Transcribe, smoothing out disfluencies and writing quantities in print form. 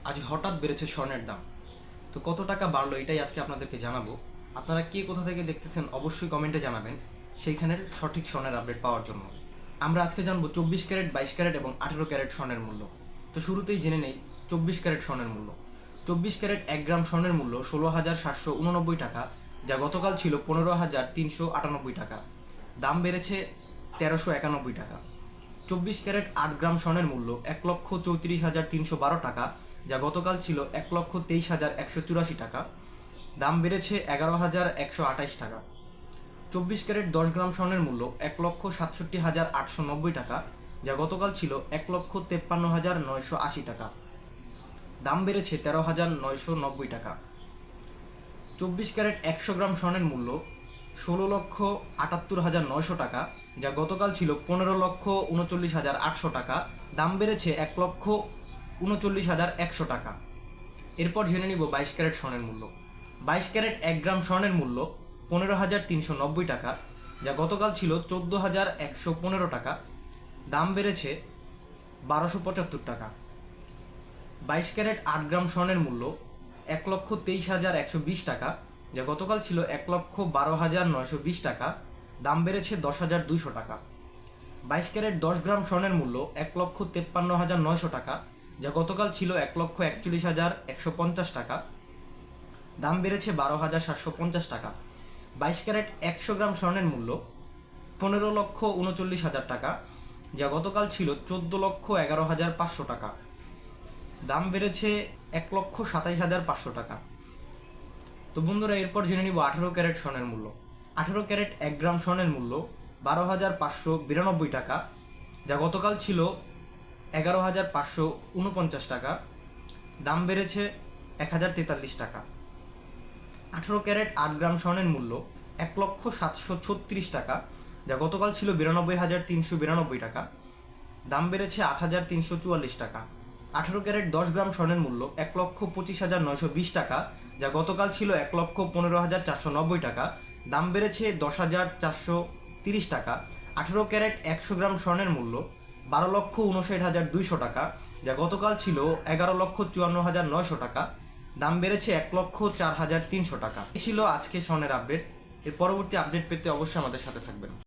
আজ হঠাৎ বেড়েছে স্বর্ণের দাম। তো কত টাকা বাড়লো এটাই আজকে আপনাদেরকে জানাবো। আপনারা কে কোথা থেকে দেখতেছেন অবশ্যই কমেন্টে জানাবেন সেইখানের সঠিক স্বর্ণের আপডেট পাওয়ার জন্য। আমরা আজকে জানবো 24 ক্যারেট, 22 ক্যারেট এবং 18 ক্যারেট স্বর্ণের মূল্য। তো শুরুতেই জেনে নেই 24 ক্যারেট স্বর্ণের মূল্য। 24 ক্যারেট 1 গ্রাম স্বর্ণের মূল্য 16,789 টাকা, যা গতকাল ছিল 15,398 টাকা। দাম বেড়েছে 1,391 টাকা। 24 ক্যারেট 8 গ্রাম স্বর্ণের মূল্য 1,34,312 টাকা, যা গতকাল ছিল 1,23,184 টাকা। দাম বেড়েছে 11,128 টাকা। 24 ক্যারেট 10 গ্রাম স্বর্ণের মূল্য 1,67,890 টাকা, যা গতকাল ছিল 1,53,980 টাকা। দাম বেড়েছে 13,990 টাকা। 24 ক্যারেট 100 গ্রাম স্বর্ণের মূল্য 16,78,900 টাকা, যা গতকাল ছিল 15,39,800 টাকা। দাম বেড়েছে 1,39,100 টাকা। এরপর জেনে নিব 22 ক্যারেট স্বর্ণের মূল্য। 22 ক্যারেট 1 গ্রাম স্বর্ণের মূল্য 15,390 টাকা, যা গতকাল ছিল 14,115 টাকা। দাম বেড়েছে 1,275 টাকা। 22 ক্যারেট 8 গ্রাম স্বর্ণের মূল্য 1,23,120 টাকা, যা গতকাল ছিল 1,12,920 টাকা। দাম বেড়েছে 10,200 টাকা। 22 ক্যারেট 10 গ্রাম স্বর্ণের মূল্য 1,53,900 টাকা, যা গতকাল ছিল 1,41,150 টাকা। দাম বেড়েছে 12,750 টাকা। 22 ক্যারেট 100 গ্রাম স্বর্ণের মূল্য 15,39,000 টাকা, যা গতকাল ছিল 14,11,500 টাকা। দাম বেড়েছে 1,27,500 টাকা। তো বন্ধুরা, এরপর জেনে নিব 18 ক্যারেট স্বর্ণের মূল্য। 18 ক্যারেট 1 গ্রাম স্বর্ণের মূল্য 12,592 টাকা, যা গতকাল ছিল 11,549 টাকা। দাম বেড়েছে 1,043 টাকা। 18 ক্যারেট 8 গ্রাম স্বর্ণের মূল্য 1,736 টাকা, যা গতকাল ছিল 92,392 টাকা। দাম বেড়েছে 8,344 টাকা। 18 ক্যারেট 10 গ্রাম স্বর্ণের মূল্য 1,25,920 টাকা, যা গতকাল ছিল 1,15,490 টাকা। দাম বেড়েছে 10,430 টাকা। 18 ক্যারেট 100 গ্রাম স্বর্ণের মূল্য 12,59,200 টাকা, যা গতকাল ছিল 11,54,900 টাকা। দাম বেড়েছে 1,04,300 টাকা। এই ছিল আজকে স্বর্ণের আপডেট। এর পরবর্তী আপডেট পেতে অবশ্যই আমাদের সাথে থাকবেন।